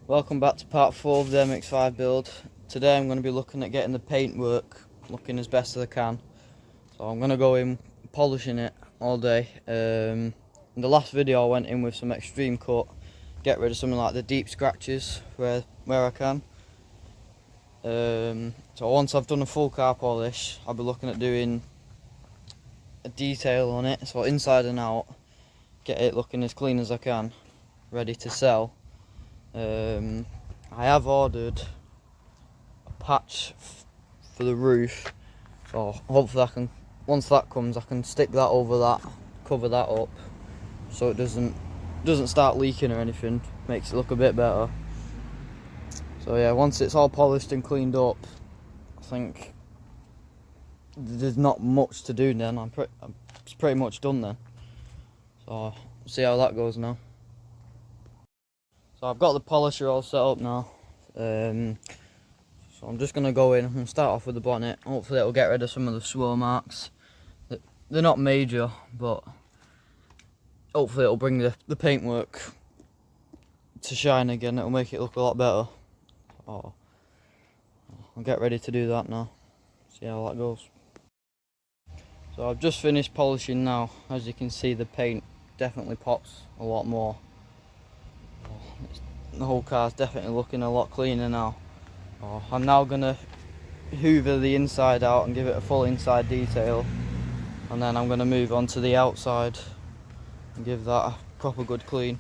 Welcome back to part 4 of the MX5 build. Today I'm going to be looking at getting the paintwork looking as best as I can. So I'm going to go in polishing it all day. In the last video I went in with some extreme cut, get rid of something like the deep scratches where I can. So once I've done a full car polish, I'll be looking at doing a detail on it, so inside and out, get it looking as clean as I can, ready to sell. I have ordered a patch for the roof, so hopefully I can, once that comes, I can stick that over that, cover that up, so it doesn't start leaking or anything. Makes it look a bit better. So yeah, once it's all polished and cleaned up, I think there's not much to do then. It's pretty much done then. So we'll see how that goes now. So I've got the polisher all set up now. So I'm just going to go in and start off with the bonnet. Hopefully it'll get rid of some of the swirl marks. They're not major, but hopefully it'll bring the paintwork to shine again. It'll make it look a lot better. Oh, I'll get ready to do that now. See how that goes. So I've just finished polishing now. As you can see, the paint definitely pops a lot more. The whole car's definitely looking a lot cleaner now. I'm now going to hoover the inside out and give it a full inside detail, and then I'm going to move on to the outside and give that a proper good clean,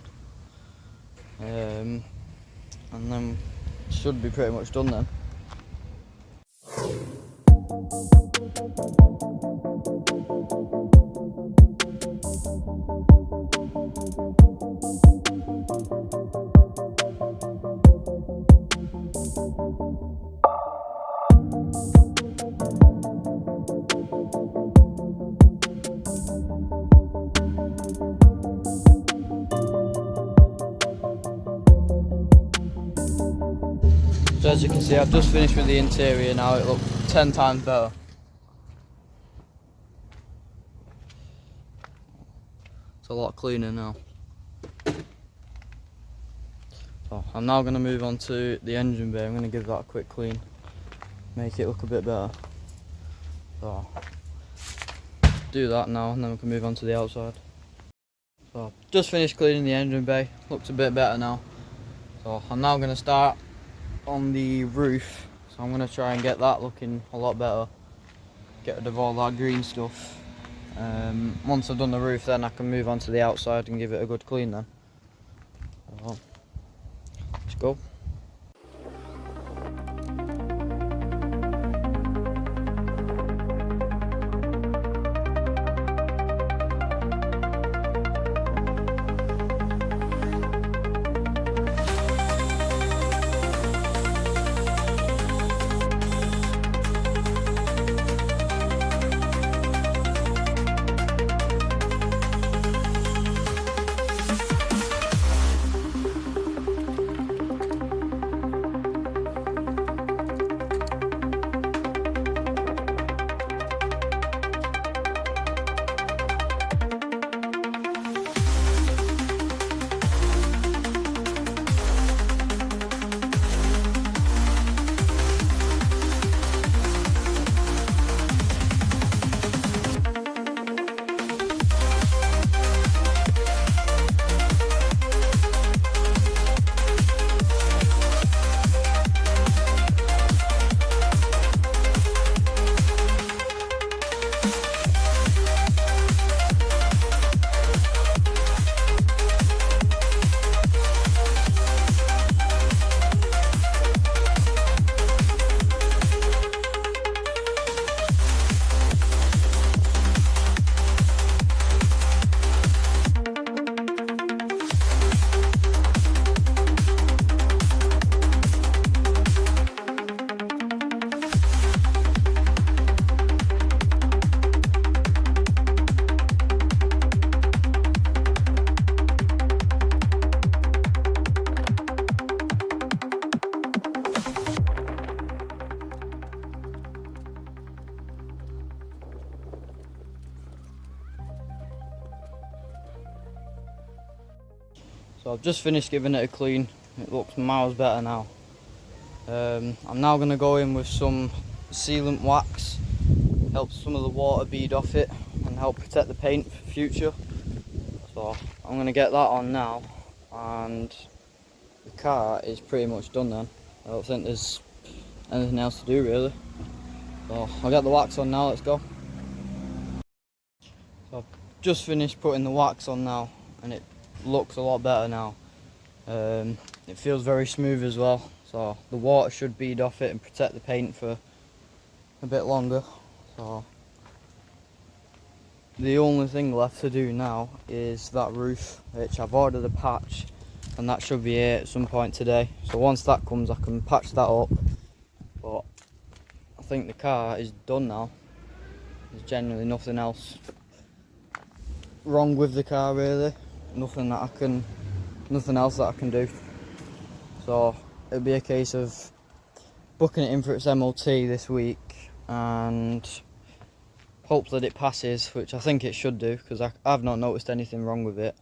and then it should be pretty much done then. So as you can see, I've just finished with the interior now. It looks 10 times better. It's a lot cleaner now. So I'm now going to move on to the engine bay. I'm going to give that a quick clean, make it look a bit better. So do that now, and then we can move on to the outside. So just finished cleaning the engine bay. Looks a bit better now. So I'm now going to start on the roof, so I'm going to try and get that looking a lot better, get rid of all that green stuff. Once I've done the roof, then I can move on to the outside and give it a good clean then. So, let's go. So I've just finished giving it a clean. It looks miles better now. I'm now going to go in with some sealant wax, help some of the water bead off it and help protect the paint for future. So I'm going to get that on now, and the car is pretty much done then. I don't think there's anything else to do really. So I'll get the wax on now, let's go. So I've just finished putting the wax on now and it looks a lot better now. It feels very smooth as well, so the water should bead off it and protect the paint for a bit longer. So the only thing left to do now is that roof, which I've ordered a patch, and that should be here at some point today. So once that comes I can patch that up, but I think the car is done now. There's generally nothing else wrong with the car really, nothing else that I can do. So it'll be a case of booking it in for its MOT this week and hope that it passes, which I think it should do because I've not noticed anything wrong with it.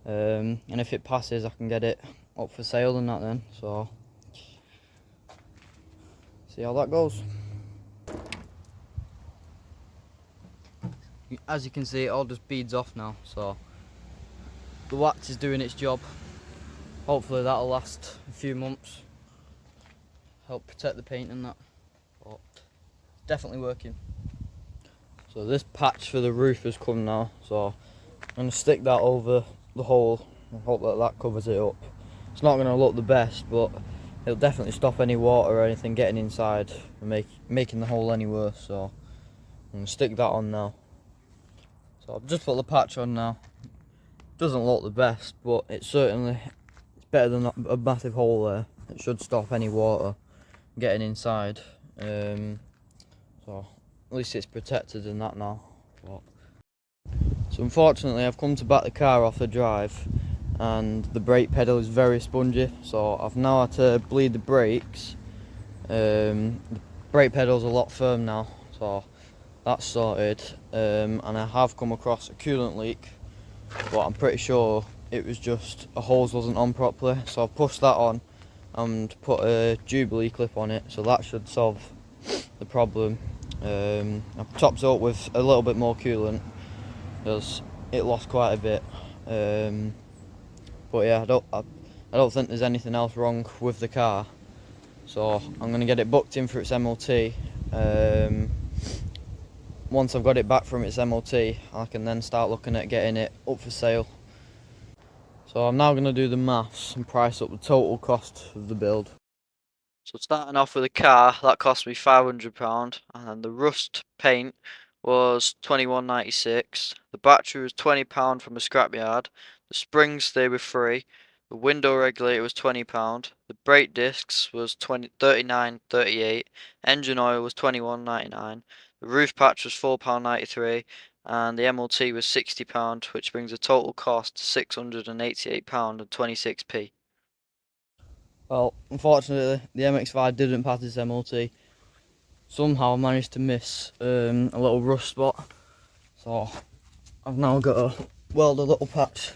And if it passes I can get it up for sale and that then, so see how that goes. As you can see, it all just beads off now, so the wax is doing its job. Hopefully that'll last a few months, help protect the paint and that, but it's definitely working. So this patch for the roof has come now, so I'm going to stick that over the hole and hope that that covers it up. It's not going to look the best, but it'll definitely stop any water or anything getting inside and making the hole any worse, so I'm going to stick that on now. So I've just put the patch on now. Doesn't look the best, but it's better than a massive hole there. It should stop any water getting inside. So at least it's protected in that now. So unfortunately I've come to back the car off the drive and the brake pedal is very spongy, so I've now had to bleed the brakes. The brake pedal's a lot firm now, so that's sorted. And I have come across a coolant leak, but I'm pretty sure it was just a hose wasn't on properly, so I've pushed that on and put a Jubilee clip on it, so that should solve the problem. I've topped it up with a little bit more coolant because it lost quite a bit. But yeah, I don't think there's anything else wrong with the car, so I'm going to get it booked in for its MOT. Once I've got it back from its MOT, I can then start looking at getting it up for sale. So I'm now going to do the maths and price up the total cost of the build. So starting off with the car, that cost me £500, and the rust paint was £21.96. The battery was £20 from a scrapyard. The springs, they were free. The window regulator was £20. The brake discs was £39.38. Engine oil was £21.99. The roof patch was £4.93. And the MOT was £60, which brings the total cost to £688.26p. Well, unfortunately, the MX5 didn't pass its MOT. Somehow I managed to miss a little rust spot, so I've now got to weld a little patch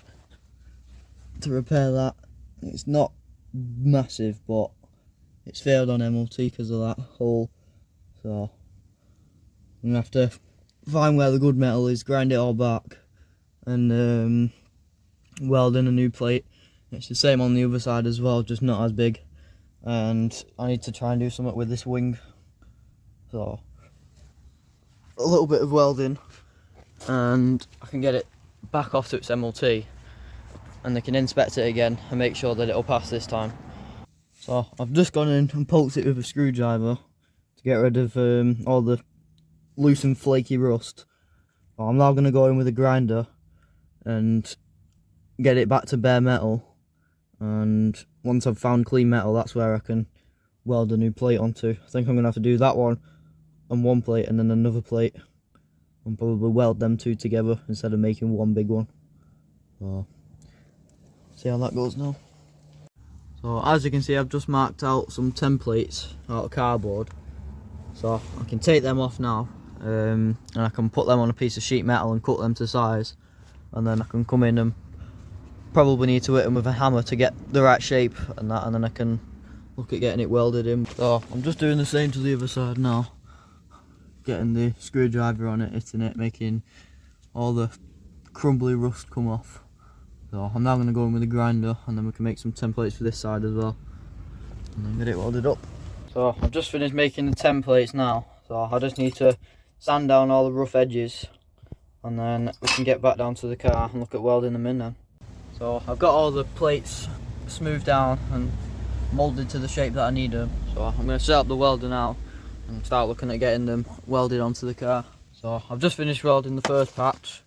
to repair that. It's not massive, but it's failed on MOT because of that hole, so I'm going to have to find where the good metal is, grind it all back, and weld in a new plate. It's the same on the other side as well, just not as big. And I need to try and do something with this wing. So a little bit of welding and I can get it back off to its MOT and they can inspect it again and make sure that it'll pass this time. So I've just gone in and poked it with a screwdriver to get rid of all the loose and flaky rust. I'm now going to go in with a grinder and get it back to bare metal, and once I've found clean metal, that's where I can weld a new plate onto. I think I'm going to have to do that one on one plate and then another plate and probably weld them two together instead of making one big one. So see how that goes now. So as you can see, I've just marked out some templates out of cardboard, so I can take them off now, and I can put them on a piece of sheet metal and cut them to size, and then I can come in and probably need to hit them with a hammer to get the right shape and that, and then I can look at getting it welded in. So I'm just doing the same to the other side now, getting the screwdriver on it, hitting it, making all the crumbly rust come off. So I'm now going to go in with a grinder, and then we can make some templates for this side as well, and then get it welded up. So I've just finished making the templates now, so I just need to sand down all the rough edges, and then we can get back down to the car and look at welding them in then. So I've got all the plates smoothed down and moulded to the shape that I need them, so I'm going to set up the welder now and start looking at getting them welded onto the car. So I've just finished welding the first patch.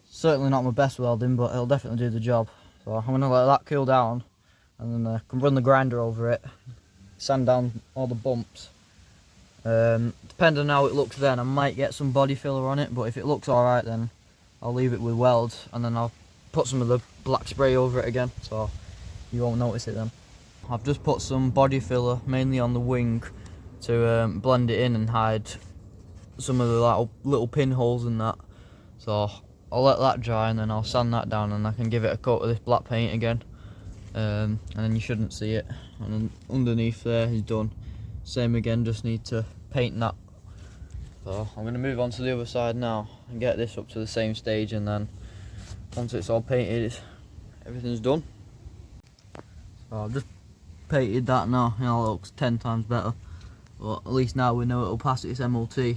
Certainly not my best welding, but it'll definitely do the job. So I'm going to let that cool down, and then I can run the grinder over it, sand down all the bumps. Depending on how it looks then, I might get some body filler on it, but if it looks alright then I'll leave it with weld, and then I'll put some of the black spray over it again, so you won't notice it then. I've just put some body filler mainly on the wing to blend it in and hide some of the little pinholes and that. So I'll let that dry, and then I'll sand that down, and I can give it a coat of this black paint again, and then you shouldn't see it. And then underneath there is done. Same again, just need to paint that. So I'm going to move on to the other side now and get this up to the same stage, and then once it's all painted, everything's done. So I've just painted that now, it looks 10 times better, but at least now we know it'll pass its MOT. It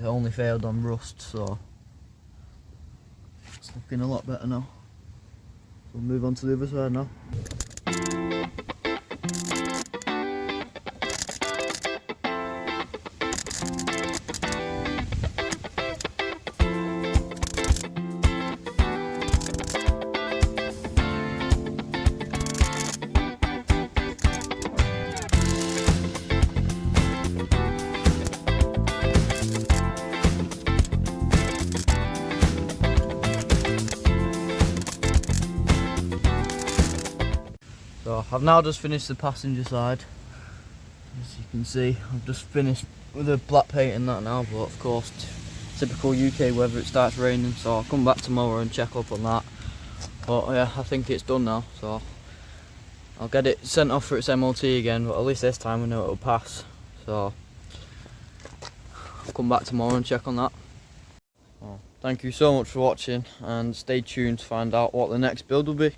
only failed on rust, so it's looking a lot better now. We'll move on to the other side now. So I've now just finished the passenger side. As you can see, I've just finished with the black paint and that now, but of course, typical UK weather, it starts raining, so I'll come back tomorrow and check up on that. But yeah, I think it's done now, so I'll get it sent off for its MOT again, but at least this time we know it'll pass. So I'll come back tomorrow and check on that. Well, thank you so much for watching, and stay tuned to find out what the next build will be.